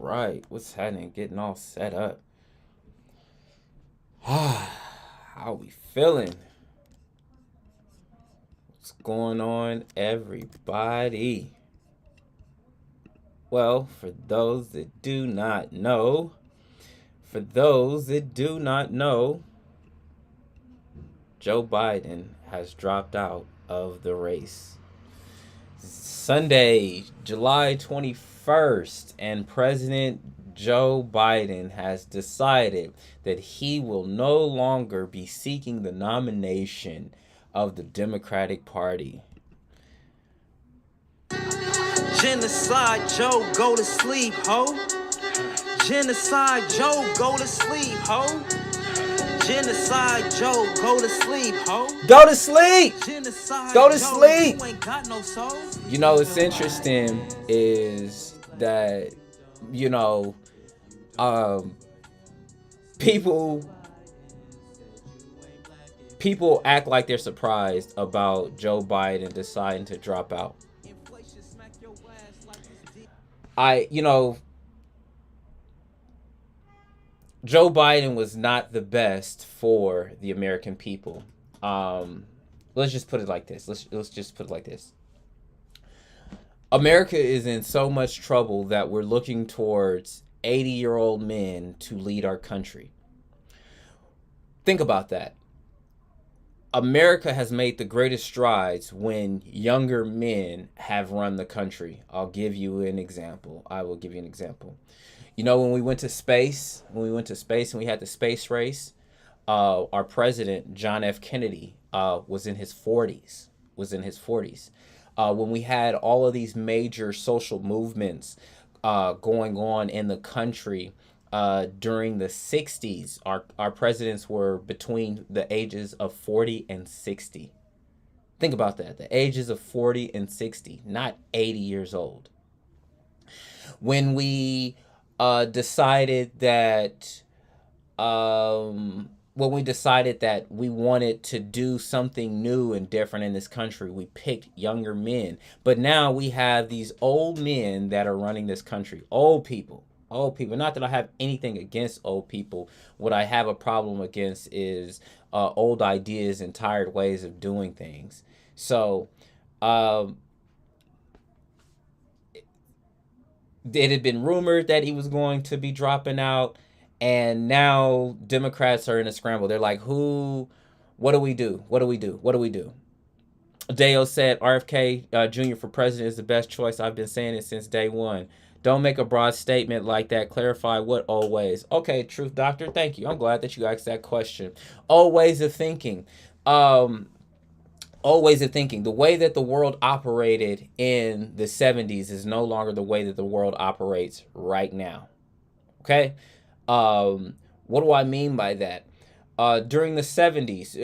right. What's happening? Getting all set up. How we feeling? What's going on, everybody? Well, for those that do not know, Joe Biden has dropped out of the race. Sunday, July 21st, and President Joe Biden has decided that he will no longer be seeking the nomination of the Democratic Party. Genocide Joe, go to sleep, ho. Genocide Joe, go to sleep, ho. Genocide Joe, go to sleep, ho. Go to sleep! Genocide Go to Joe, sleep! You ain't got no soul. You know, what's interesting is that, you know, people people act like they're surprised about Joe Biden deciding to drop out. Joe Biden was not the best for the American people. Let's just put it like this. Let's just put it like this. America is in so much trouble that we're looking towards 80-year-old men to lead our country. Think about that. America has made the greatest strides when younger men have run the country. I'll give you an example. I will give you an example. You know, when we went to space and we had the space race, our president, John F. Kennedy, was in his 40s. When we had all of these major social movements going on in the country during the 60s, our presidents were between the ages of 40 and 60. Think about that. The ages of 40 and 60, not 80 years old. When we decided that we wanted to do something new and different in this country, we picked younger men. But now we have these old men that are running this country. Old people. Not that I have anything against old people. What I have a problem against is old ideas and tired ways of doing things. So it had been rumored that he was going to be dropping out. And now Democrats are in a scramble. They're like, what do we do? Deo said RFK Jr. for president is the best choice. I've been saying it since day one. Don't make a broad statement like that. Clarify what old ways. Okay, Truth Doctor, thank you. I'm glad that you asked that question. Old ways of thinking. The way that the world operated in the 70s is no longer the way that the world operates right now. Okay? What do I mean by that? During the 70s,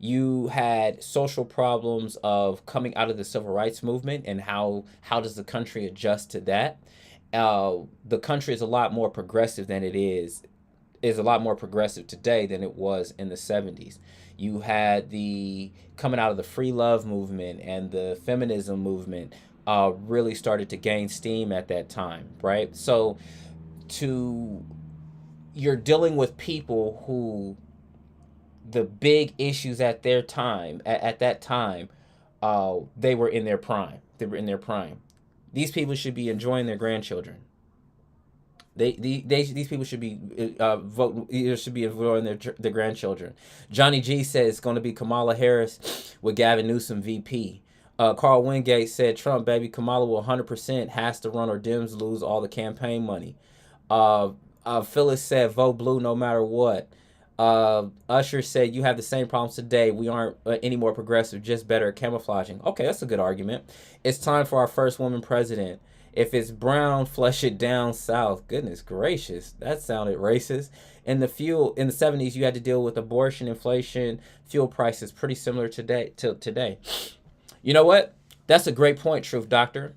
you had social problems of coming out of the civil rights movement, and how does the country adjust to that? The country is a lot more progressive a lot more progressive today than it was in the 70s. You had the coming out of the free love movement, and the feminism movement really started to gain steam at that time, right? So you're dealing with people who the big issues at their time, at that time, they were in their prime. These people should be enjoying their grandchildren. These people should be enjoying their grandchildren. Johnny G says it's going to be Kamala Harris with Gavin Newsom VP. Carl Wingate said Trump, baby. Kamala will 100% has to run or Dems lose all the campaign money. Phyllis said vote blue no matter what. Usher said you have the same problems today. We aren't any more progressive, just better at camouflaging. Okay, that's a good argument. It's time for our first woman president. If it's brown, flush it down south. Goodness gracious, that sounded racist. In the 70s, you had to deal with abortion, inflation, fuel prices, pretty similar today. You know what? That's a great point, Truth Doctor.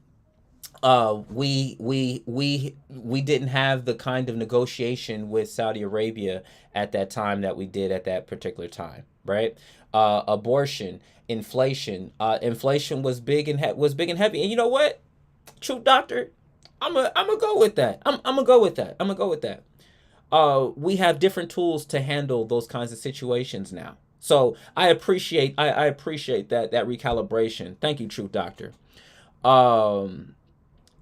We didn't have the kind of negotiation with Saudi Arabia at that time that we did at that particular time, right? Abortion, inflation was big and heavy. And you know what, Truth Doctor, I'm gonna go with that. I'm gonna go with that. I'm gonna go with that. We have different tools to handle those kinds of situations now. So I appreciate that recalibration. Thank you, Truth Doctor. Um,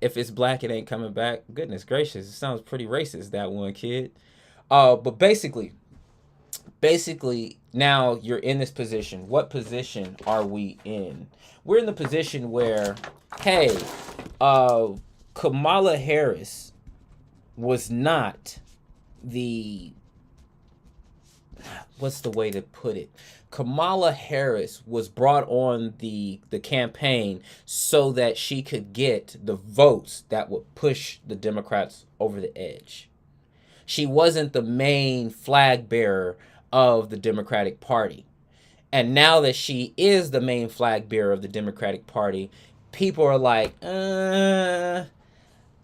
if it's black, it ain't coming back. Goodness gracious, it sounds pretty racist, that one, kid. But basically, now you're in this position. What position are we in? We're in the position where, hey, uh, Kamala Harris was not the, what's the way to put it? Kamala Harris was brought on the campaign so that she could get the votes that would push the Democrats over the edge. She wasn't the main flag bearer of the Democratic Party. And now that she is the main flag bearer of the Democratic Party, people are like,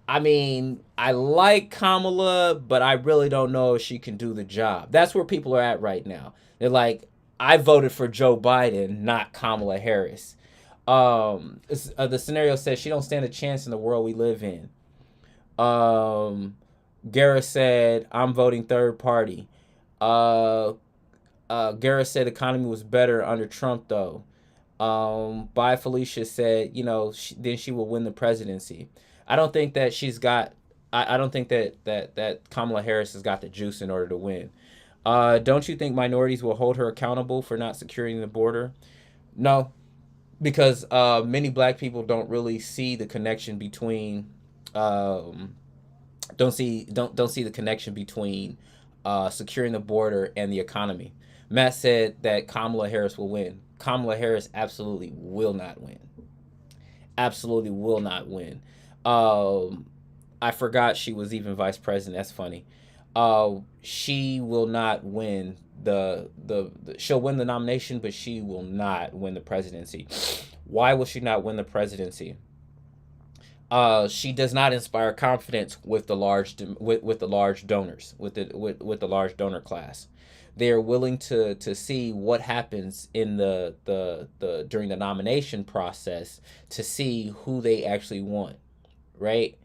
I mean, I like Kamala, but I really don't know if she can do the job. That's where people are at right now. They're like, I voted for Joe Biden, not Kamala Harris. The scenario says she don't stand a chance in the world we live in. Gareth said, I'm voting third party. Gareth said the economy was better under Trump, though. By Felicia said, then she will win the presidency. I don't think that she's got. I don't think that Kamala Harris has got the juice in order to win. Don't you think minorities will hold her accountable for not securing the border? No, because many black people don't really see the connection between. Don't see the connection between securing the border and the economy. Matt said that Kamala Harris will win. Kamala Harris absolutely will not win. Absolutely will not win. I forgot she was even vice president. That's funny. She will not win she'll win the nomination, but she will not win the presidency. Why will she not win the presidency? She does not inspire confidence with the large with the large donors, with the large donor class. They are willing to see what happens in the during the nomination process to see who they actually want, right?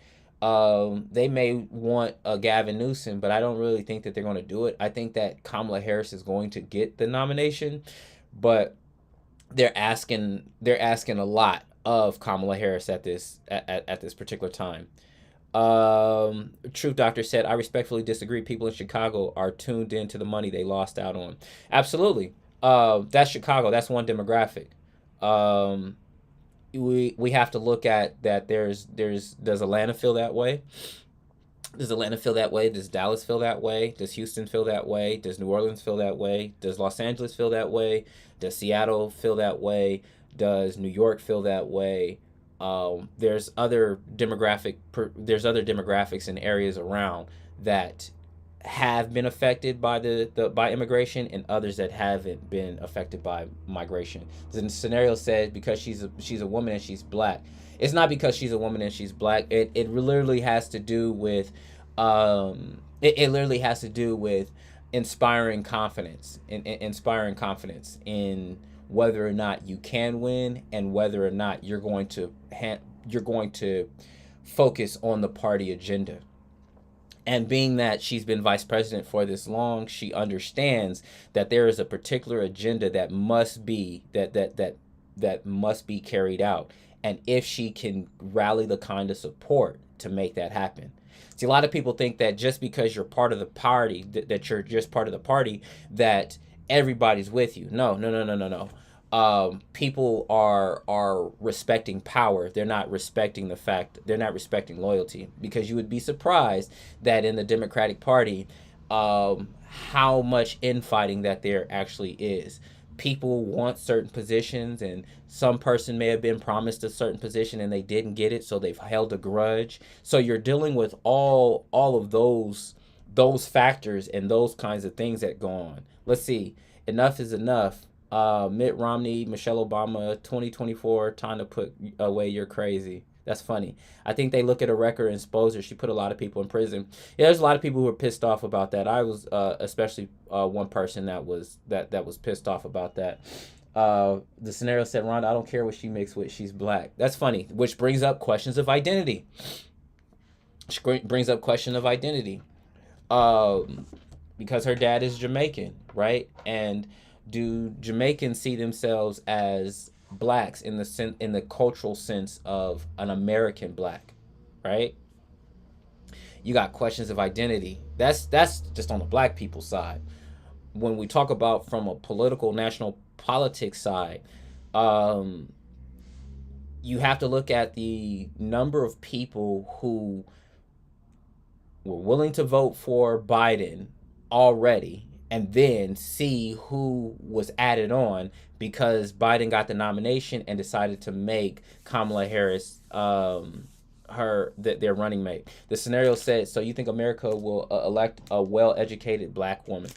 They may want a Gavin Newsom, but I don't really think that they're going to do it. I think that Kamala Harris is going to get the nomination, but they're asking a lot of Kamala Harris at this particular time. Truth Doctor said, I respectfully disagree. People in Chicago are tuned into the money they lost out on. Absolutely. That's Chicago. That's one demographic. We have to look at that. Does Atlanta feel that way? Does Atlanta feel that way? Does Dallas feel that way? Does Houston feel that way? Does New Orleans feel that way? Does Los Angeles feel that way? Does Seattle feel that way? Does New York feel that way? There's other demographics in areas around that have been affected by by immigration, and others that haven't been affected by migration. The scenario says because she's a woman and she's black. It's not because she's a woman and she's black. It literally has to do with it literally has to do with inspiring confidence in whether or not you can win, and whether or not you're going to focus on the party agenda. And being that she's been vice president for this long, she understands that there is a particular agenda that must be must be carried out. And if she can rally the kind of support to make that happen. See, a lot of people think that just because you're part of the party, that you're just part of the party, that everybody's with you. No. People are respecting power. They're not respecting loyalty, because you would be surprised that in the Democratic Party, how much infighting that there actually is. People want certain positions, and some person may have been promised a certain position and they didn't get it, so they've held a grudge. So you're dealing with all of those factors and those kinds of things that go on. Let's see. Enough is enough. Mitt Romney, Michelle Obama, 2024, time to put away your crazy. That's funny. I think they look at a record and exposure. She put a lot of people in prison. Yeah, there's a lot of people who are pissed off about that. I was especially one person that was pissed off about that. The scenario said, Rhonda, I don't care what she mixed with. She's black. That's funny, which brings up questions of identity. Brings up question of identity. Because her dad is Jamaican, right? And do Jamaicans see themselves as blacks in the cultural sense of an American black, right? You got questions of identity. That's just on the black people side. When we talk about from a political national politics side, um, you have to look at the number of people who were willing to vote for Biden already and then see who was added on because Biden got the nomination and decided to make Kamala Harris their running mate. The scenario said, so you think America will elect a well-educated black woman?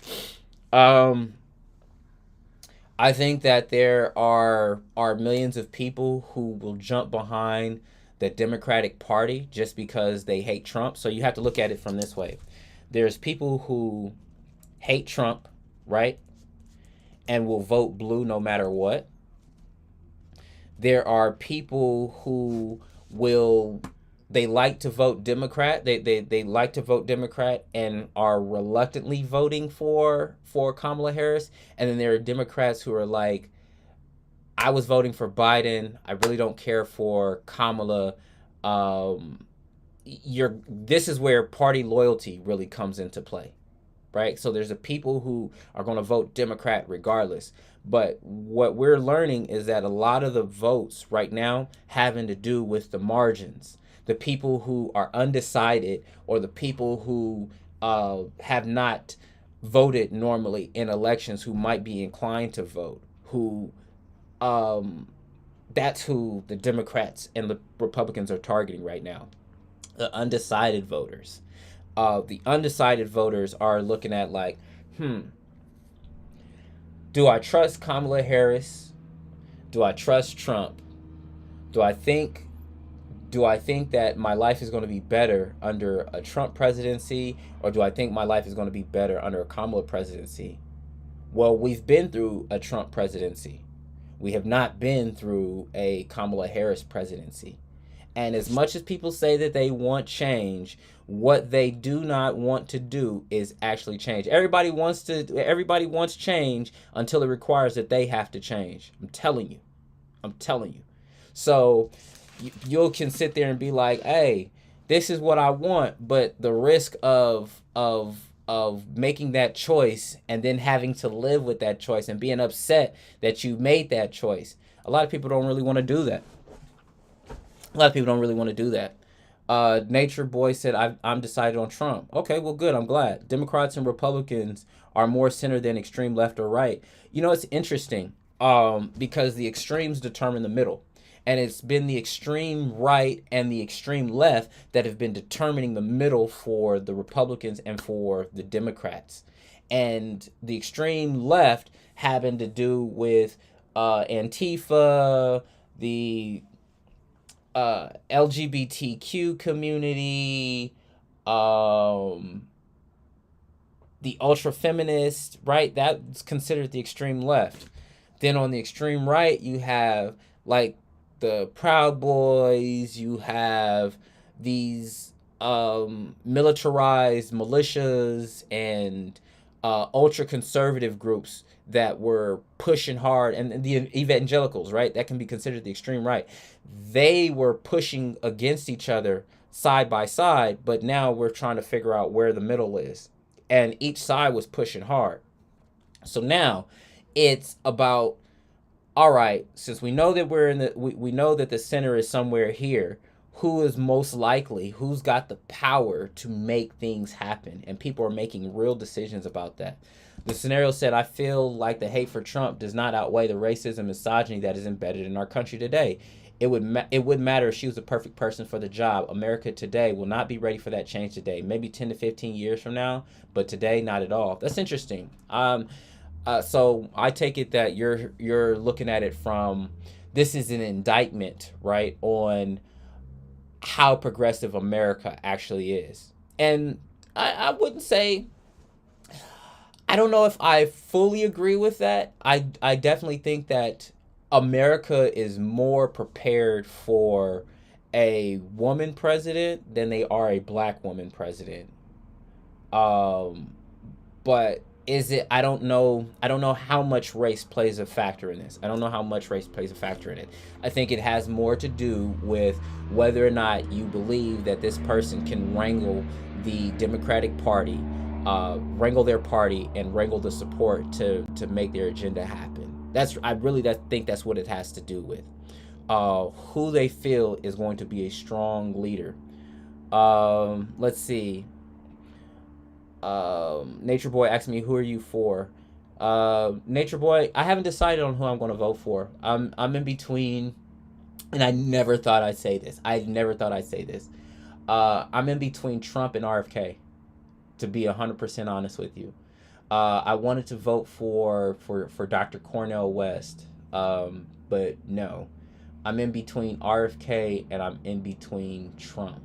I think that there are millions of people who will jump behind the Democratic Party just because they hate Trump. So you have to look at it from this way. There's people who hate Trump, right? And will vote blue no matter what. There are people who they like to vote Democrat. They like to vote Democrat and are reluctantly voting for Kamala Harris. And then there are Democrats who are like, I was voting for Biden. I really don't care for Kamala. This is where party loyalty really comes into play, right? So there's a people who are going to vote Democrat regardless. But what we're learning is that a lot of the votes right now having to do with the margins, the people who are undecided or the people who have not voted normally in elections who might be inclined to vote, that's who the Democrats and the Republicans are targeting right now. The undecided voters. The undecided voters are looking at like, do I trust Kamala Harris? Do I trust Trump? Do I think that my life is going to be better under a Trump presidency, or do I think my life is going to be better under a Kamala presidency? Well, we've been through a Trump presidency. We have not been through a Kamala Harris presidency. And as much as people say that they want change, what they do not want to do is actually change. Everybody wants change until it requires that they have to change. I'm telling you. So you can sit there and be like, hey, this is what I want, but the risk of making that choice and then having to live with that choice and being upset that you made that choice. A lot of people don't really want to do that. Nature Boy said, I'm decided on Trump. Okay, well, good. I'm glad. Democrats and Republicans are more center than extreme left or right. You know, it's interesting because the extremes determine the middle. And it's been the extreme right and the extreme left that have been determining the middle for the Republicans and for the Democrats. And the extreme left having to do with Antifa, the LGBTQ community, the ultra feminist, right? That's considered the extreme left. Then on the extreme right, you have like the Proud Boys, you have these militarized militias and ultra conservative groups that were pushing hard, and the evangelicals, right? That can be considered the extreme right. They were pushing against each other side by side, but now we're trying to figure out where the middle is. And each side was pushing hard. So now it's about, all right, since we know that we know that the center is somewhere here, who is most likely, who's got the power to make things happen? And people are making real decisions about that. The scenario said, I feel like the hate for Trump does not outweigh the racism and misogyny that is embedded in our country today. It wouldn't matter if she was the perfect person for the job. America today will not be ready for that change today. Maybe 10 to 15 years from now, but today, not at all. That's interesting. So I take it that you're looking at it from, this is an indictment, right, on how progressive America actually is. And I wouldn't say, I don't know if I fully agree with that. I definitely think that America is more prepared for a woman president than they are a black woman president. Um, but is it? I don't know. I don't know how much race plays a factor in this. I don't know how much race plays a factor in it. I think it has more to do with whether or not you believe that this person can wrangle the Democratic Party, wrangle their party, and wrangle the support to make their agenda happen. I really think that's what it has to do with. Who they feel is going to be a strong leader. Let's see. Nature Boy asked me, "Who are you for?" Nature Boy, I haven't decided on who I'm going to vote for. I'm in between, and I never thought I'd say this. I'm in between Trump and RFK, to be 100% honest with you. I wanted to vote for Dr. Cornel West, but no. I'm in between RFK and I'm in between Trump.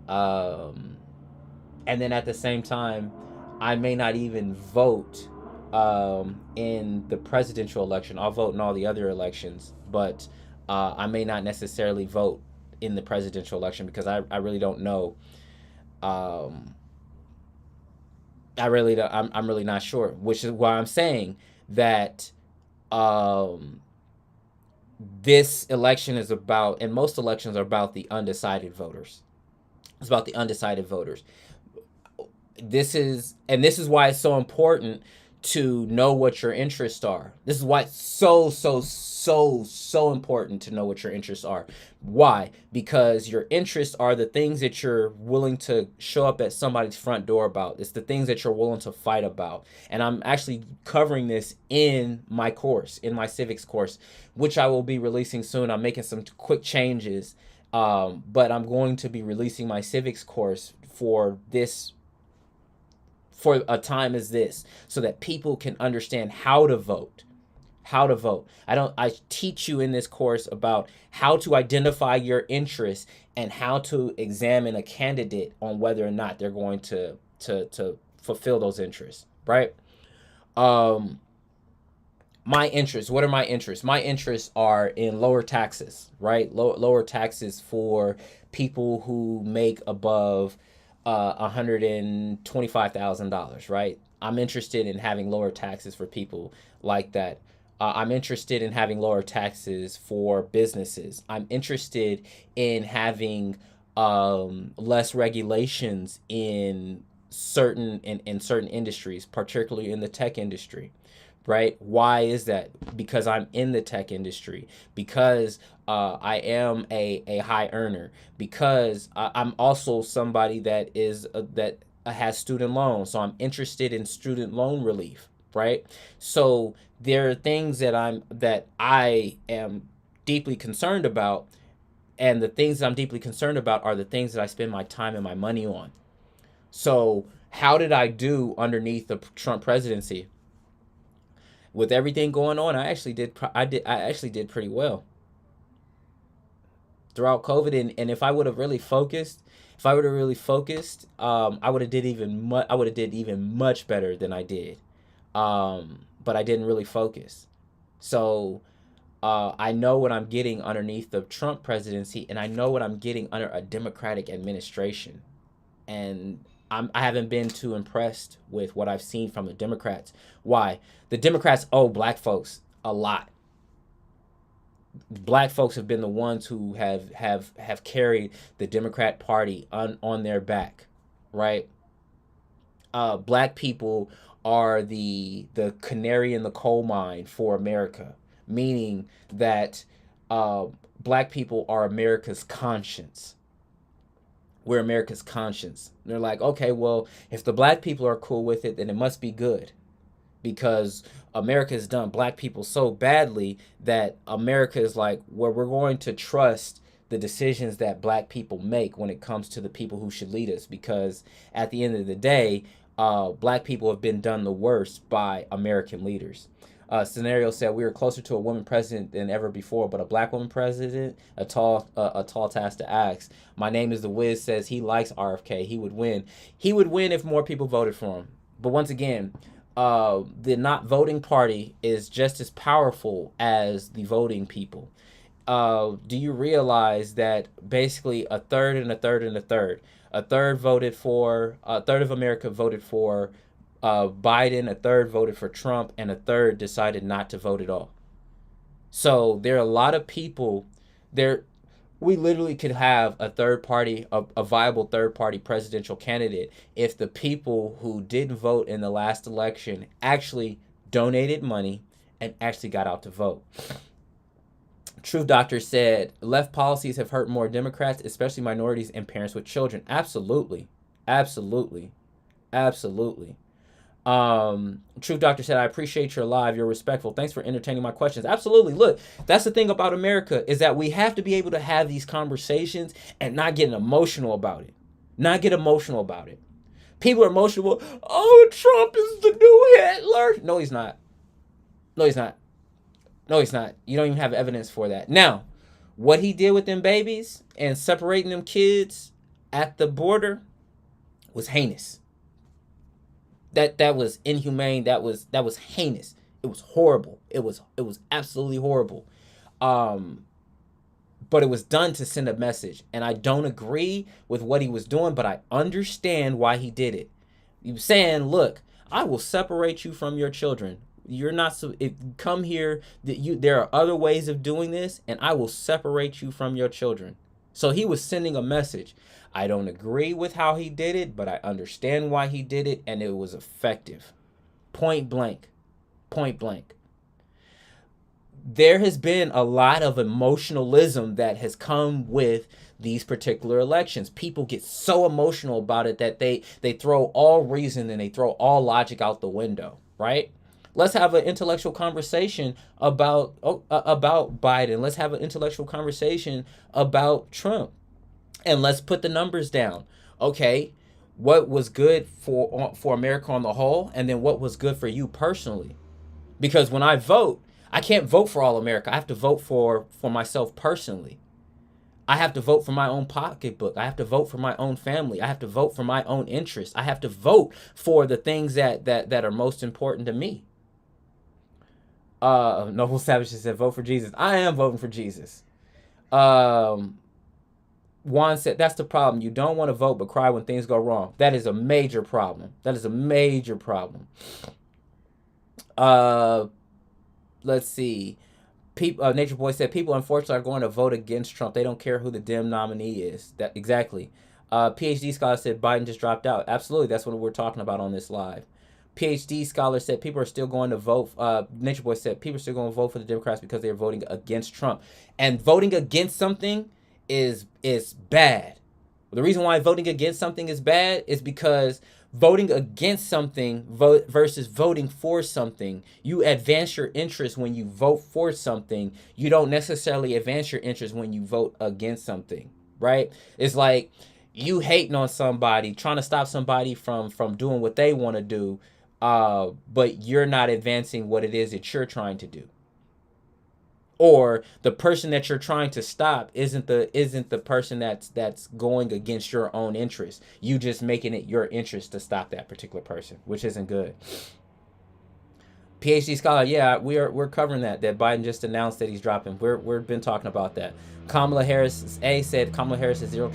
And then at the same time, I may not even vote in the presidential election. I'll vote in all the other elections, but I may not necessarily vote in the presidential election because I really don't know. I really don't, I'm really not sure, which is why I'm saying that this election is about, and most elections are about the undecided voters. It's about the undecided voters. This is why it's so important to know what your interests are. This is why it's so important to know what your interests are. Why? Because your interests are the things that you're willing to show up at somebody's front door about. It's the things that you're willing to fight about. And I'm actually covering this in my course, in my civics course, which I will be releasing soon. I'm making some quick changes, but I'm going to be releasing my civics course for a time as this, so that people can understand how to vote. I teach you in this course about how to identify your interests and how to examine a candidate on whether or not they're going to fulfill those interests, right? My interests, what are my interests? My interests are in lower taxes, right? Lower taxes for people who make above $125,000, right? I'm interested in having lower taxes for people like that. I'm interested in having lower taxes for businesses. I'm interested in having less regulations in certain industries, particularly in the tech industry. Right? Why is that? Because I'm in the tech industry. Because I am a high earner. Because I'm also somebody that has student loans. So I'm interested in student loan relief. Right? So there are things that I am deeply concerned about, and the things that I'm deeply concerned about are the things that I spend my time and my money on. So how did I do underneath the Trump presidency? With everything going on, I actually did pretty well throughout COVID. And if I would have really focused, I would have did even much better than I did. But I didn't really focus. So I know what I'm getting underneath the Trump presidency, and I know what I'm getting under a Democratic administration. And I haven't been too impressed with what I've seen from the Democrats. Why? The Democrats owe black folks a lot. Black folks have been the ones who have carried the Democrat Party on their back, right? Black people are the canary in the coal mine for America, meaning that black people are America's conscience. We're America's conscience. And they're like, okay, well, if the black people are cool with it, then it must be good. Because America has done black people so badly that America is like, well, we're going to trust the decisions that black people make when it comes to the people who should lead us. Because at the end of the day, black people have been done the worst by American leaders. Scenario said we were closer to a woman president than ever before, but a black woman president, a tall task to ask. My name is The Wiz says he likes RFK. He would win. He would win if more people voted for him. But once again, the not voting party is just as powerful as the voting people. do you realize that basically a third and a third and a third, a third of America voted for Biden, a third voted for Trump, and a third decided not to vote at all. So there are a lot of people there. We literally could have a third party, a viable third party presidential candidate if the people who didn't vote in the last election actually donated money and actually got out to vote. Truth Doctor said left policies have hurt more Democrats, especially minorities and parents with children. Absolutely. Absolutely. Absolutely. Truth Doctor said, I appreciate your live. You're respectful. Thanks for entertaining my questions. Absolutely. Look, that's the thing about America is that we have to be able to have these conversations and not get emotional about it. Not get emotional about it. People are emotional. Oh, Trump is the new Hitler. No, he's not. No, he's not. No, he's not. You don't even have evidence for that. Now, what he did with them babies and separating them kids at the border was heinous. That was inhumane. That was heinous. It was horrible. It was absolutely horrible. But it was done to send a message. And I don't agree with what he was doing, but I understand why he did it. He was saying, look, I will separate you from your children. You're not so come here that there are other ways of doing this, and I will separate you from your children. So he was sending a message. I don't agree with how he did it, but I understand why he did it, and it was effective. Point blank. Point blank. There has been a lot of emotionalism that has come with these particular elections. People get so emotional about it that they throw all reason and they throw all logic out the window, right? Let's have an intellectual conversation about Biden. Let's have an intellectual conversation about Trump. And let's put the numbers down. Okay, what was good for America on the whole, and then what was good for you personally? Because when I vote, I can't vote for all America. I have to vote for myself personally. I have to vote for my own pocketbook. I have to vote for my own family. I have to vote for my own interests. I have to vote for the things that are most important to me. Noble Savage said, vote for Jesus. I am voting for Jesus. Juan said, that's the problem. You don't want to vote but cry when things go wrong. That is a major problem. That is a major problem. Let's see. Nature Boy said, people unfortunately are going to vote against Trump. They don't care who the Dem nominee is. That exactly. PhD Scholar said, Biden just dropped out. Absolutely. That's what we're talking about on this live. PhD Scholar said, people are still going to vote. Nature Boy said, people are still going to vote for the Democrats because they're voting against Trump. And voting against something is bad. The reason why voting against something is bad is because voting against something versus voting for something, you advance your interest when you vote for something. You don't necessarily advance your interest when you vote against something, right? It's like you hating on somebody, trying to stop somebody from doing what they want to do, but you're not advancing what it is that you're trying to do. Or the person that you're trying to stop isn't the person that's going against your own interest. You just making it your interest to stop that particular person, which isn't good. PhD Scholar, yeah, we're covering that Biden just announced that he's dropping. We've been talking about that. Kamala Harris said Kamala Harris has zero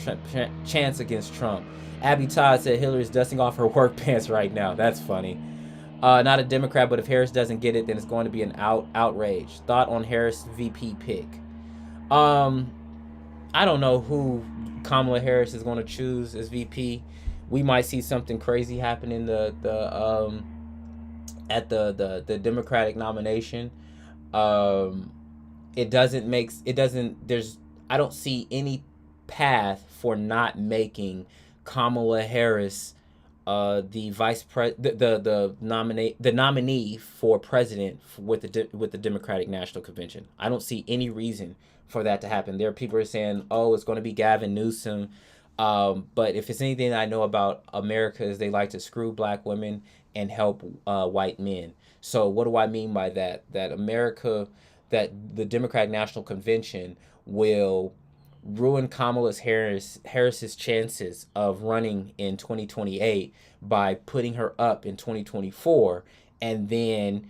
chance against Trump. Abby Todd said Hillary's dusting off her work pants right now. That's funny. Not a Democrat, but if Harris doesn't get it, then it's going to be an outrage. Thought on Harris VP pick. I don't know who Kamala Harris is going to choose as VP. We might see something crazy happen in the Democratic nomination. I don't see any path for not making Kamala Harris the nominee for president with the Democratic National Convention. I don't see any reason for that to happen. There are people who are saying, "Oh, it's going to be Gavin Newsom," but if it's anything I know about America is they like to screw black women and help white men. So what do I mean by that? That the Democratic National Convention will ruin Kamala Harris's chances of running in 2028 by putting her up in 2024 and then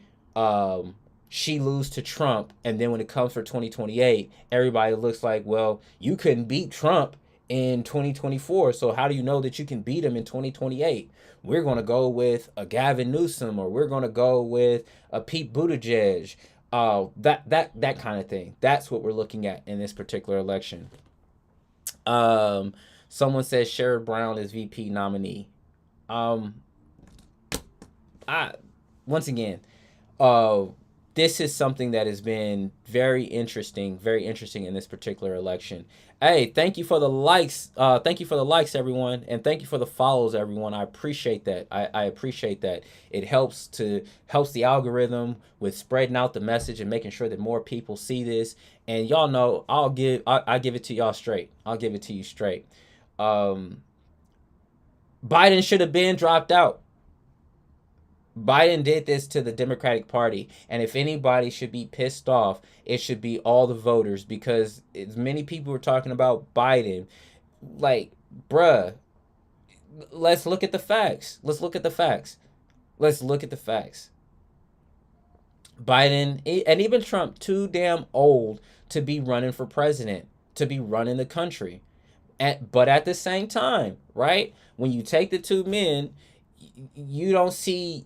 she lose to Trump, and then when it comes for 2028, everybody looks like, well, you couldn't beat Trump in 2024, so how do you know that you can beat him in 2028? We're going to go with a Gavin Newsom, or we're going to go with a Pete Buttigieg. That kind of thing. That's what we're looking at in this particular election. Someone says Sherrod Brown is VP nominee. Once again, this is something that has been very interesting in this particular election. Hey, thank you for the likes. Thank you for the likes, everyone, and thank you for the follows, everyone. I appreciate that. I appreciate that. It helps the algorithm with spreading out the message and making sure that more people see this. And y'all know I give it to y'all straight. I'll give it to you straight. Biden should have been dropped out. Biden did this to the Democratic Party, and if anybody should be pissed off, it should be all the voters, because as many people were talking about Biden, like, bruh, let's look at the facts. Biden, and even Trump, too damn old to be running for president, to be running the country. But at the same time, right, when you take the two men, I don't see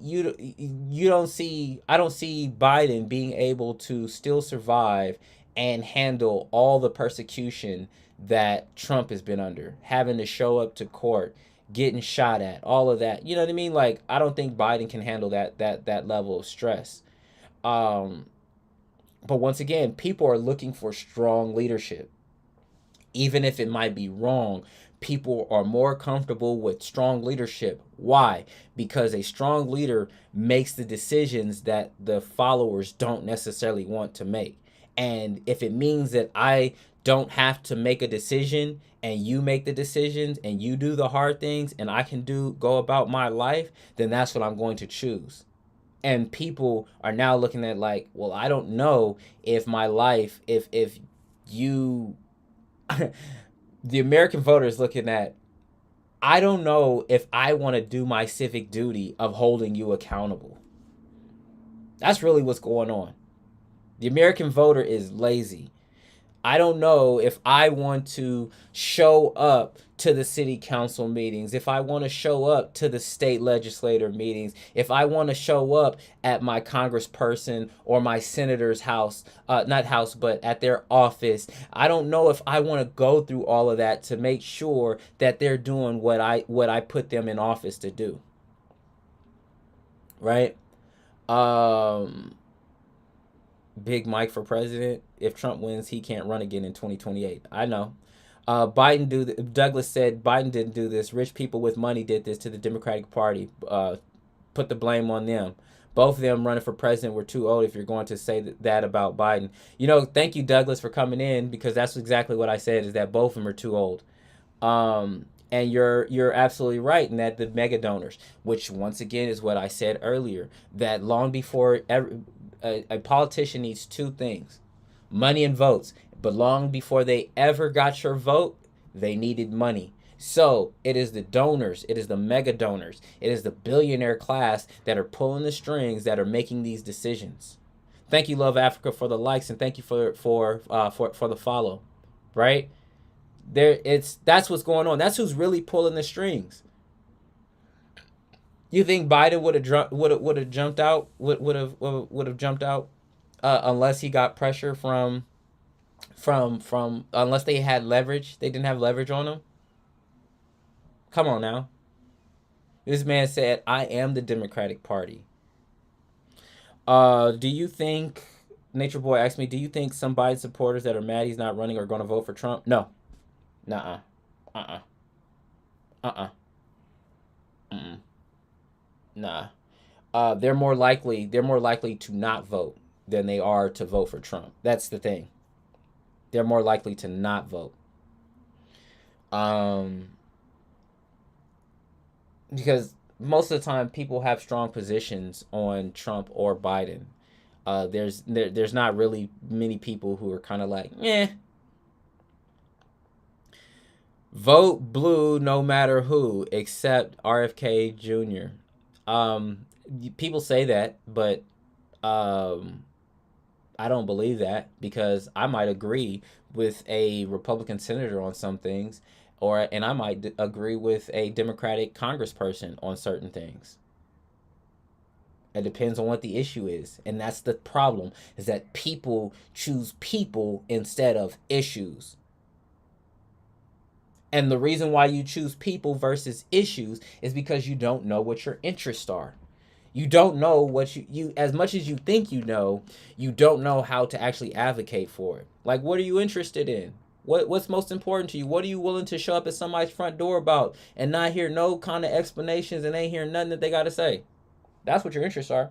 Biden being able to still survive and handle all the persecution that Trump has been under, having to show up to court, getting shot at, all of that. You know what I mean? Like, I don't think Biden can handle that level of stress. But once again, people are looking for strong leadership. Even if it might be wrong, people are more comfortable with strong leadership. Why? Because a strong leader makes the decisions that the followers don't necessarily want to make. And if it means that I don't have to make a decision and you make the decisions and you do the hard things and I can go about my life, then that's what I'm going to choose. And people are now looking at like, well, I don't know if my life, if you... the American voter is looking at, I don't know if I want to do my civic duty of holding you accountable. That's really what's going on. The American voter is lazy. I don't know if I want to show up to the city council meetings, if I want to show up to the state legislator meetings, if I want to show up at my congressperson or my senator's house, not house, but at their office. I don't know if I want to go through all of that to make sure that they're doing what I put them in office to do. Right? Big Mike for president. If Trump wins, he can't run again in 2028. I know. Douglas said Biden didn't do this. Rich people with money did this to the Democratic Party. Put the blame on them. Both of them running for president were too old if you're going to say that about Biden. You know, thank you, Douglas, for coming in, because that's exactly what I said, is that both of them are too old. And you're absolutely right in that the mega donors, which once again is what I said earlier, that long before a politician needs two things, money and votes. But long before they ever got your vote, they needed money. So it is the donors, it is the mega donors, it is the billionaire class that are pulling the strings, that are making these decisions. Thank you, Love Africa, for the likes, and thank you for the follow. Right? That's what's going on. That's who's really pulling the strings. You think Biden would have jumped out? Would have jumped out unless he got pressure from unless they had leverage. They didn't have leverage on him. Come on now. This man said, I am the Democratic Party. Do you think, Nature Boy asked me, do you think some Biden supporters that are mad he's not running are going to vote for Trump? No. Nuh-uh. Nah. They're more likely to not vote than they are to vote for Trump. That's the thing. They're more likely to not vote. Because most of the time people have strong positions on Trump or Biden. There's not really many people who are kind of like, vote blue no matter who, except RFK Jr. People say that, but I don't believe that, because I might agree with a Republican senator on some things, and I might agree with a Democratic congressperson on certain things. It depends on what the issue is, and that's the problem: is that people choose people instead of issues. And the reason why you choose people versus issues is because you don't know what your interests are. You don't know what you as much as you think you don't know how to actually advocate for it. Like, what are you interested in? What's most important to you? What are you willing to show up at somebody's front door about and not hear no kind of explanations and ain't hear nothing that they got to say? That's what your interests are.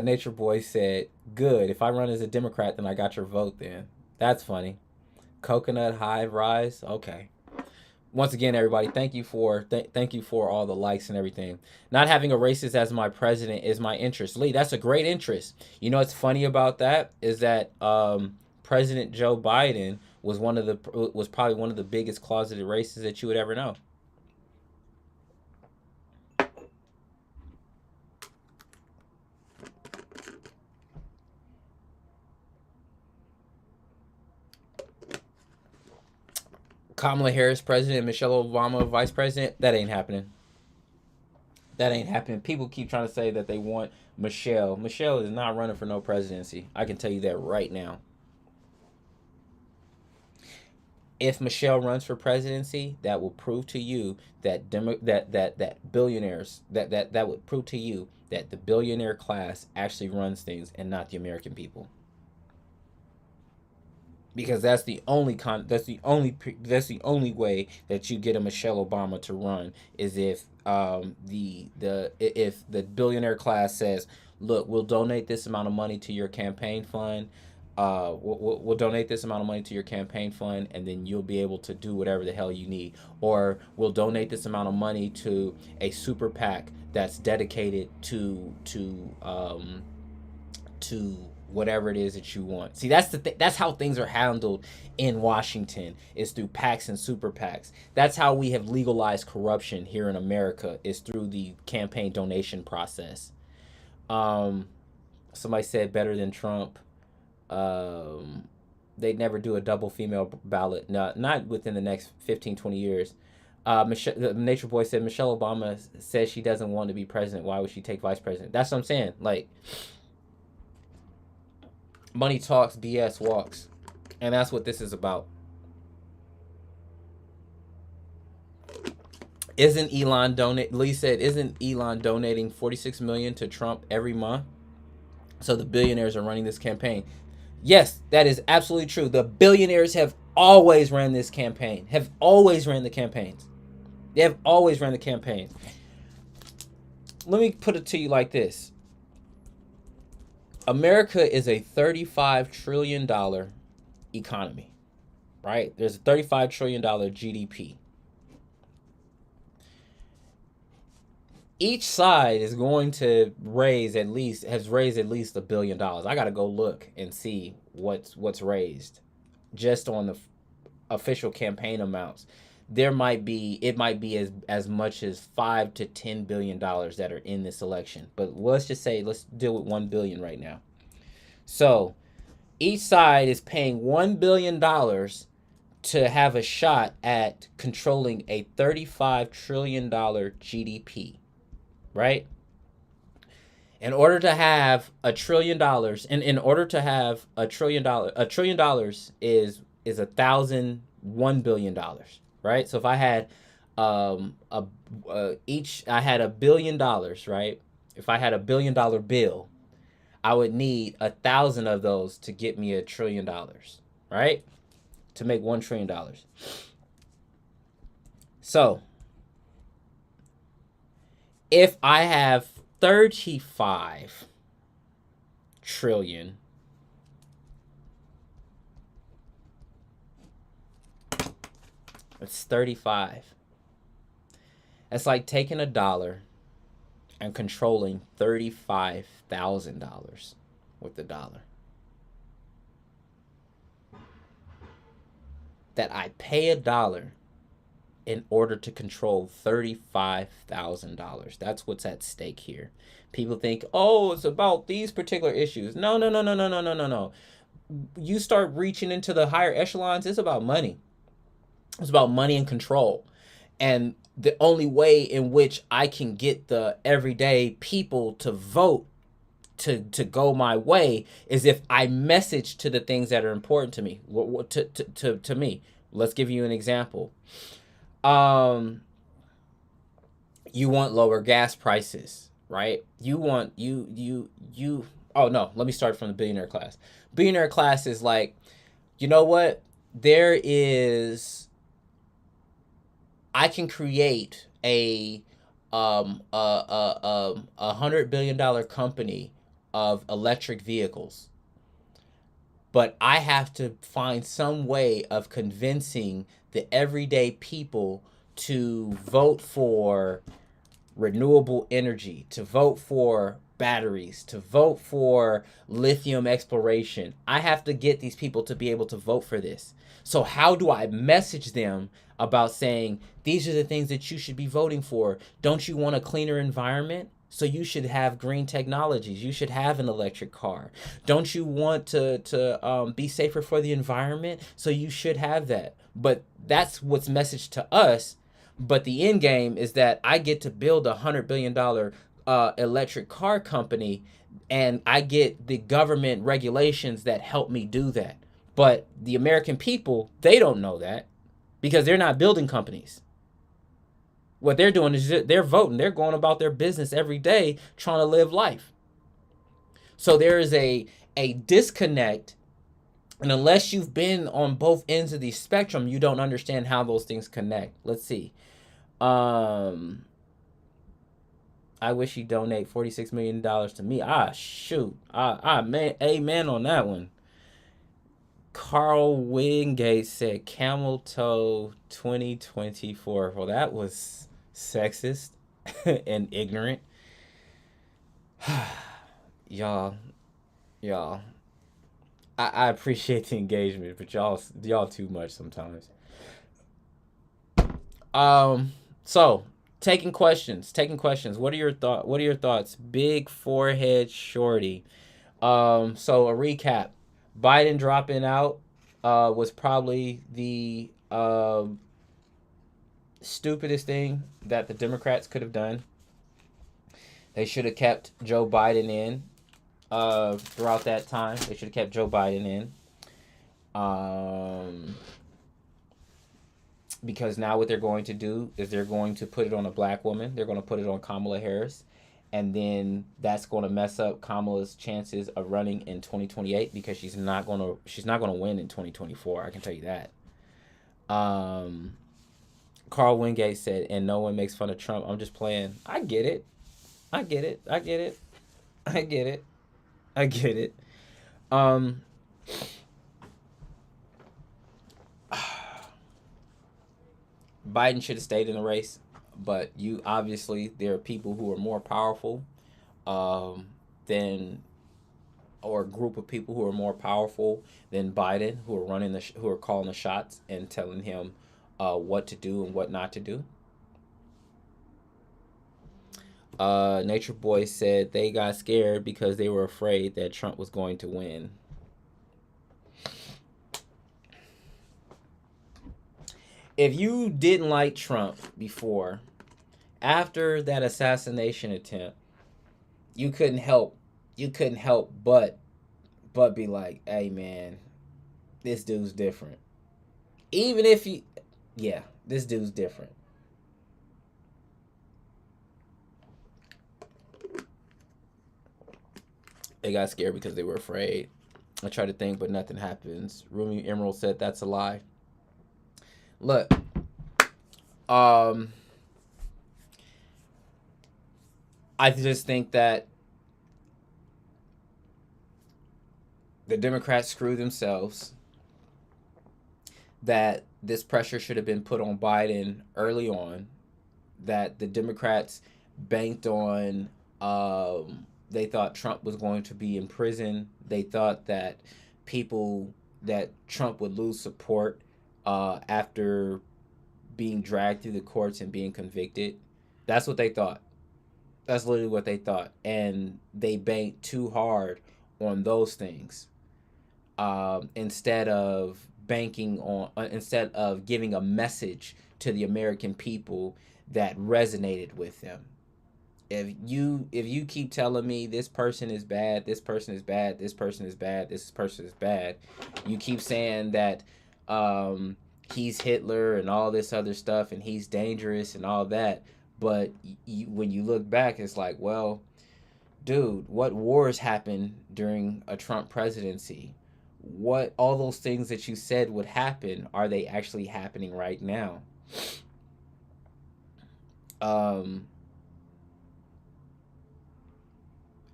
Nature Boy said, "Good. If I run as a Democrat, then I got your vote. Then that's funny." Coconut Hive Rise. Okay. Once again, everybody, thank you for all the likes and everything. Not having a racist as my president is my interest. Lee, that's a great interest. You know what's funny about that is that President Joe Biden was probably one of the biggest closeted racists that you would ever know. Kamala Harris president, Michelle Obama vice president. That ain't happening. That ain't happening. People keep trying to say that they want Michelle. Michelle is not running for no presidency. I can tell you that right now. If Michelle runs for presidency, that will prove to you that that billionaires that would prove to you that the billionaire class actually runs things and not the American people. Because that's the only way that you get a Michelle Obama to run is if if the billionaire class says, look, we'll donate this amount of money to your campaign fund. We'll donate this amount of money to your campaign fund, and then you'll be able to do whatever the hell you need. Or we'll donate this amount of money to a super PAC that's dedicated to whatever it is that you want. See, that's how things are handled in Washington, is through PACs and super PACs. That's how we have legalized corruption here in America, is through the campaign donation process. Somebody said better than Trump. They'd never do a double female ballot. No, not within the next 15, 20 years. The Nature Boy said Michelle Obama says she doesn't want to be president. Why would she take vice president? That's what I'm saying. Like, money talks, BS walks. And that's what this is about. Isn't Elon donate? Lee said, isn't Elon donating 46 million to Trump every month? So the billionaires are running this campaign. Yes, that is absolutely true. The billionaires have always ran this campaign. Have always ran the campaigns. They have always ran the campaigns. Let me put it to you like this. America is a $35 trillion economy, right? There's a $35 trillion GDP. Each side is going to has raised at least $1 billion. I got to go look and see what's raised just on the official campaign amounts. It might be as much as $5 to $10 billion that are in this election. But let's deal with 1 billion right now. So each side is paying $1 billion to have a shot at controlling a $35 trillion GDP. Right? In order to have $1 trillion, and in order to have $1 trillion, $1 trillion is $1 billion, right? So if I had I had $1 billion, right? If I had $1 billion bill, I would need 1,000 of those to get me $1 trillion, right? To make $1 trillion. So if I have 35 trillion, it's 35. That's like taking $1 and controlling $35,000 with the dollar. that I pay $1 in order to control $35,000. That's what's at stake here. People think, oh, it's about these particular issues. No, no, no, no, no, no, no, no, no. You start reaching into the higher echelons, it's about money. It's about money and control. And the only way in which I can get the everyday people to vote to go my way is if I message to the things that are important to me. To me. Let's give you an example. You want lower gas prices, right? You want oh no, let me start from the billionaire class. Billionaire class is like, you know what? I can create a $100 billion company of electric vehicles, but I have to find some way of convincing the everyday people to vote for renewable energy, to vote for batteries, to vote for lithium exploration. I have to get these people to be able to vote for this. So how do I message them about saying, these are the things that you should be voting for? Don't you want a cleaner environment? So you should have green technologies. You should have an electric car. Don't you want to be safer for the environment? So you should have that. But that's what's messaged to us. But the end game is that I get to build a $100 billion electric car company, and I get the government regulations that help me do that. But the American people, they don't know that because they're not building companies. What they're doing is they're voting. They're going about their business every day trying to live life. So there is a disconnect. And unless you've been on both ends of the spectrum, you don't understand how those things connect. Let's see. I wish he'd donate $46 million to me. Shoot. Man, amen on that one. Carl Wingate said Camel Toe 2024. Well, that was sexist and ignorant. y'all. I appreciate the engagement, but y'all too much sometimes. So taking questions. What are your thoughts? Big forehead shorty. So a recap. Biden dropping out was probably the stupidest thing that the Democrats could have done. They should have kept Joe Biden in throughout that time. They should have kept Joe Biden in. Because now what they're going to do is they're going to put it on a black woman. They're going to put it on Kamala Harris. And then that's going to mess up Kamala's chances of running in 2028 because she's not going to win in 2024. I can tell you that. Carl Wingate said, and no one makes fun of Trump. I'm just playing. I get it. Biden should have stayed in the race. But there are people who are more powerful than, or a group of people who are more powerful than Biden, who are who are calling the shots and telling him what to do and what not to do. Nature Boy said they got scared because they were afraid that Trump was going to win. If you didn't like Trump before, after that assassination attempt, you couldn't help but be like, hey man, this dude's different. Even if this dude's different. They got scared because they were afraid. I tried to think, but nothing happens. Rumi Emerald said that's a lie. Look, I just think that the Democrats screw themselves, that this pressure should have been put on Biden early on, that the Democrats banked on, they thought Trump was going to be in prison. They thought that Trump would lose support after being dragged through the courts and being convicted. That's what they thought. That's literally what they thought. And they banked too hard on those things, instead of instead of giving a message to the American people that resonated with them. If you keep telling me this person is bad, this person is bad, this person is bad, this person is bad, you keep saying that, he's Hitler and all this other stuff, and he's dangerous and all that, but when you look back, it's like, well, dude, what wars happened during a Trump presidency? What all those things that you said would happen, are they actually happening right now? Um,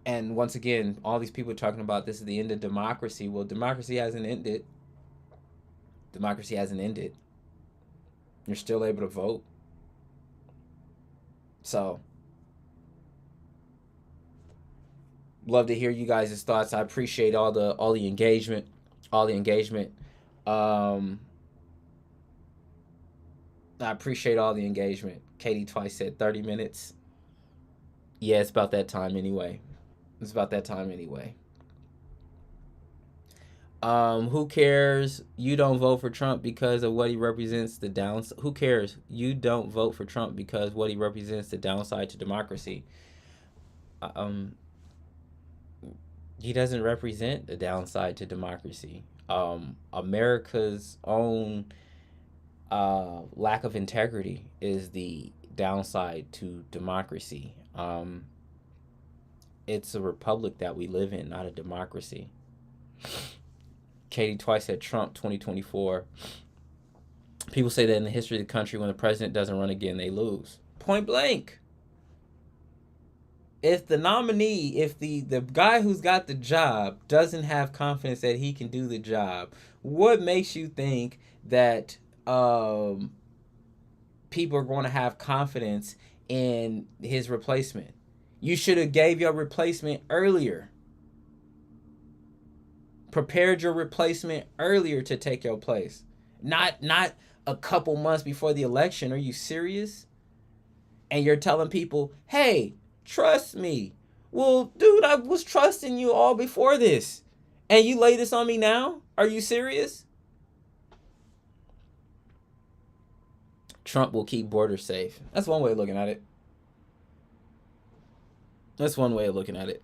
and once again, all these people are talking about this is the end of democracy. Well, democracy hasn't ended. Democracy hasn't ended. You're still able to vote. So, love to hear you guys' thoughts. I appreciate all the engagement, all the engagement. Um, I appreciate all the engagement. Katie twice said 30 minutes. Yeah, it's about that time anyway. It's about that time anyway. Who cares? You don't vote for Trump because of what he represents the downside. Who cares? You don't vote for Trump because what he represents the downside to democracy. Um, he doesn't represent the downside to democracy. America's own lack of integrity is the downside to democracy. It's a republic that we live in, not a democracy. Katie twice said Trump 2024. People say that in the history of the country, when the president doesn't run again, they lose. Point blank. If the nominee, if the guy who's got the job doesn't have confidence that he can do the job, what makes you think that people are going to have confidence in his replacement? You should have gave your replacement earlier. Prepared your replacement earlier to take your place. Not a couple months before the election. Are you serious? And you're telling people, "Hey, trust me." Well, dude, I was trusting you all before this. And you lay this on me now? Are you serious? Trump will keep borders safe. That's one way of looking at it. That's one way of looking at it.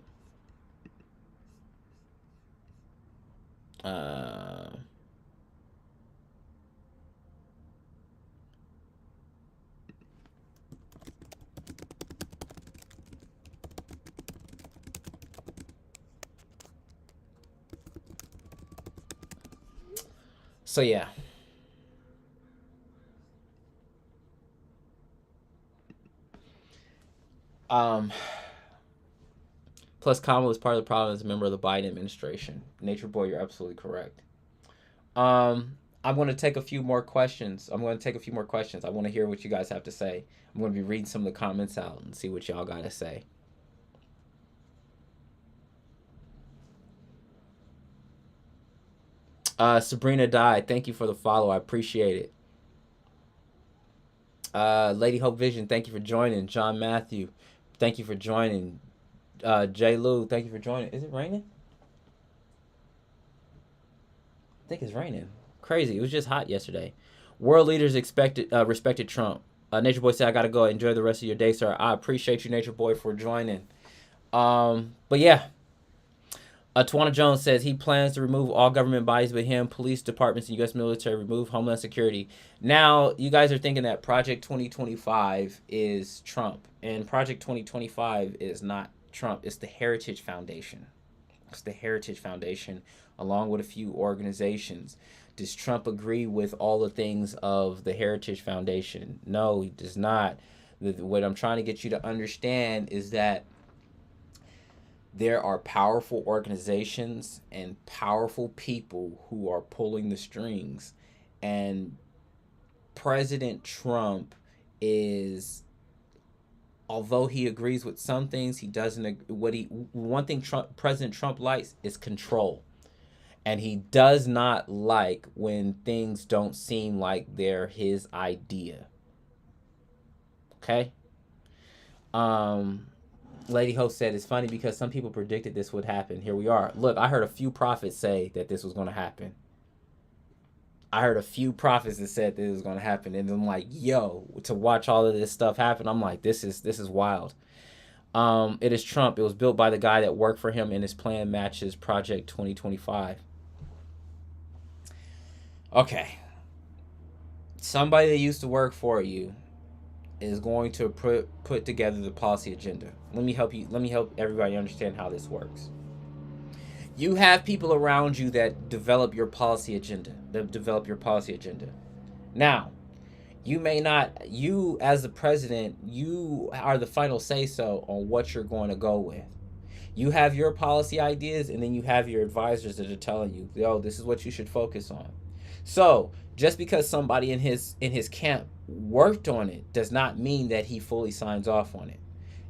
So yeah. Plus, Kamala is part of the problem as a member of the Biden administration. Nature Boy, you're absolutely correct. I'm going to take a few more questions. I want to hear what you guys have to say. I'm going to be reading some of the comments out and see what y'all got to say. Sabrina died. Thank you for the follow. I appreciate it. Lady Hope Vision, thank you for joining. John Matthew, thank you for joining. J. Lou, thank you for joining. Is it raining? I think it's raining. Crazy. It was just hot yesterday. World leaders respected Trump. Nature Boy said, "I gotta go. Enjoy the rest of your day, sir." I appreciate you, Nature Boy, for joining. But yeah. Tawana Jones says he plans to remove all government bodies with him, police departments, and U.S. military, remove Homeland Security. Now, you guys are thinking that Project 2025 is Trump, and Project 2025 is not Trump. It's the Heritage Foundation. It's the Heritage Foundation, along with a few organizations. Does Trump agree with all the things of the Heritage Foundation? No, he does not. What I'm trying to get you to understand is that there are powerful organizations and powerful people who are pulling the strings. And President Trump is, although he agrees with some things, he doesn't. One thing President Trump likes is control. And he does not like when things don't seem like they're his idea. Okay? Lady Hope said it's funny because some people predicted this would happen. Here we are. Look, I heard a few prophets say that this was going to happen. I heard a few prophets that said this was going to happen, and I'm like, yo, to watch all of this stuff happen, I'm like, this is wild. It is Trump. It was built by the guy that worked for him, and his plan matches Project 2025. Okay. Somebody that used to work for you is going to put together the policy agenda. Let me help everybody understand how this works. You have people around you that develop your policy agenda. Now, you may not, you as the president, you are the final say so on what you're going to go with. You have your policy ideas, and then you have your advisors that are telling you, yo, this is what you should focus on. So just because somebody in his camp worked on it does not mean that he fully signs off on it.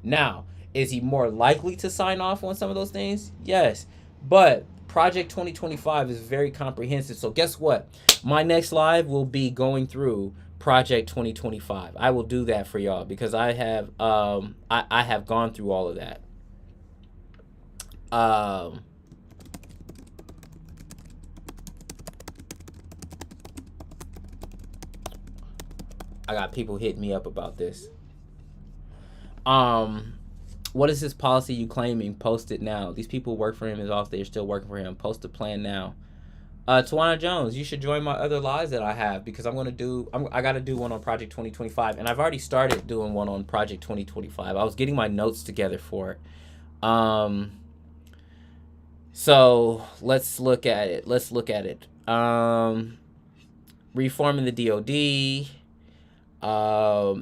Now, is he more likely to sign off on some of those things? Yes. But Project 2025 is very comprehensive. So guess what? My next live will be going through Project 2025. I will do that for y'all because I have I have gone through all of that. I got people hitting me up about this. What is this policy you claiming? Post it now. These people work for him is off. They're still working for him. Post the plan now. Tawana Jones, you should join my other lives that I have because I got to do one on Project 2025, and I've already started doing one on Project 2025. I was getting my notes together for it. So let's look at it. Reforming the DOD,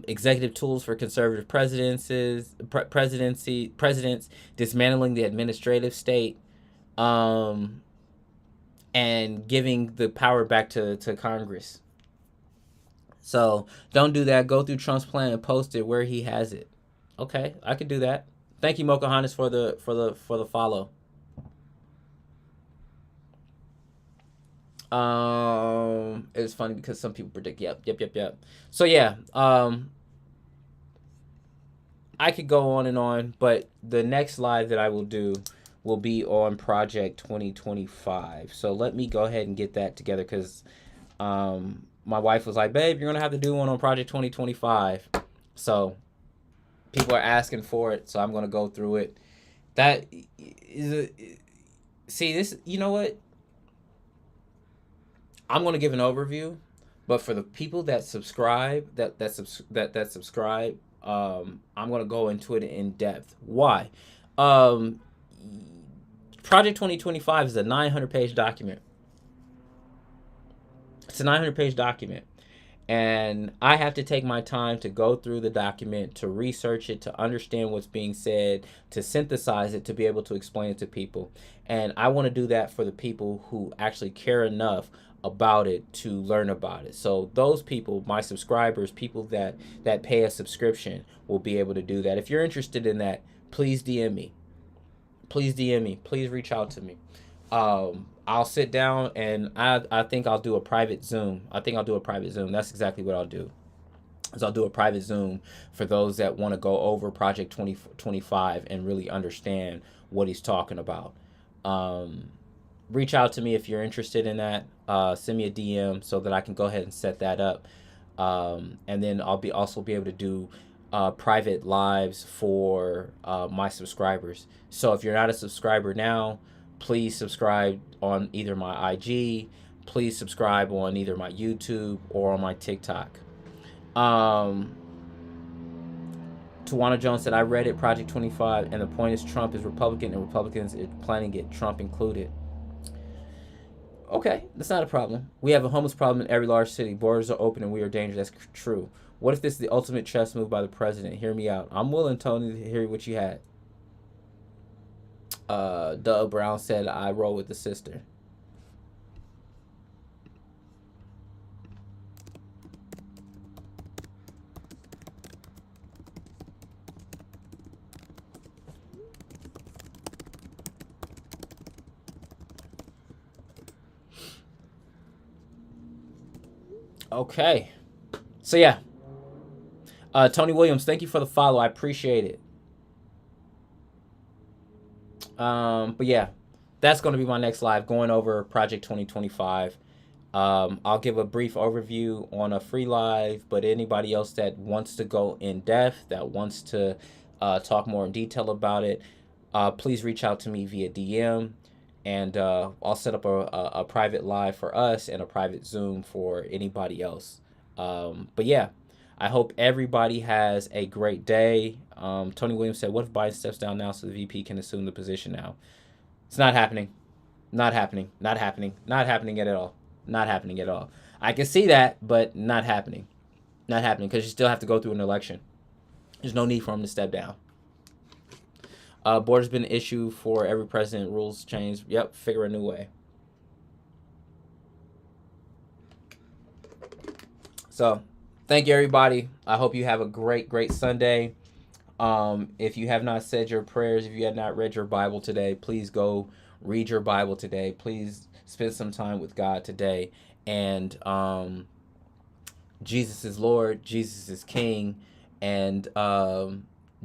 executive tools for conservative presidents, dismantling the administrative state, and giving the power back to Congress. So don't do that. Go through Trump's plan and post it where he has it. Okay, I could do that. Thank you, Mochahannes, for the follow. It's funny because some people predict. Yep. So yeah, I could go on and on, but the next live that I will do will be on Project 2025. So let me go ahead and get that together because my wife was like, babe, you're going to have to do one on Project 2025. So people are asking for it, so I'm going to go through it. That is see, this, you know what? I'm going to give an overview, but for the people that subscribe, that subscribe, I'm going to go into it in depth. Why? Project 2025 is a 900-page document. It's a 900-page document. And I have to take my time to go through the document, to research it, to understand what's being said, to synthesize it, to be able to explain it to people. And I want to do that for the people who actually care enough about it to learn about it. So those people, my subscribers, people that pay a subscription, will be able to do that. If you're interested in that, please DM me. Please reach out to me. I'll sit down and I think I'll do a private Zoom. That's exactly what I'll do. Is I'll do a private Zoom for those that want to go over Project 2025 and really understand what he's talking about. Reach out to me if you're interested in that. Send me a DM so that I can go ahead and set that up. And then I'll also be able to do private lives for my subscribers. So if you're not a subscriber now, please subscribe on either my IG. Please subscribe on either my YouTube or on my TikTok. Tawana Jones said, I read it, Project 25, and the point is Trump is Republican and Republicans are planning to get Trump included. Okay, that's not a problem. We have a homeless problem in every large city. Borders are open and we are dangerous. That's true. What if this is the ultimate chess move by the president? Hear me out. I'm willing, Tony, to hear what you had. Doug Brown said, I roll with the sister. Okay. So yeah. Tony Williams, thank you for the follow. I appreciate it. But yeah, that's going to be my next live, going over Project 2025. I'll give a brief overview on a free live, but anybody else that wants to go in depth, that wants to talk more in detail about it, please reach out to me via DM, and I'll set up a private live for us and a private Zoom for anybody else. But yeah, I hope everybody has a great day. Tony Williams said, "What if Biden steps down now so the VP can assume the position now?" It's not happening. Not happening. Not happening. Not happening at all. Not happening at all. I can see that, but not happening. Not happening because you still have to go through an election. There's no need for him to step down. Border's been an issue for every president. Rules change. Yep, figure a new way. So, thank you, everybody. I hope you have a great, great Sunday. If you have not said your prayers, if you have not read your Bible today, please go read your Bible today. Please spend some time with God today. And Jesus is Lord, Jesus is King, and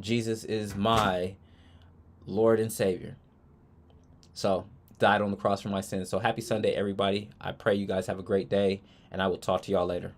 Jesus is my Lord and Savior. So, died on the cross for my sins. So, happy Sunday, everybody. I pray you guys have a great day, and I will talk to y'all later.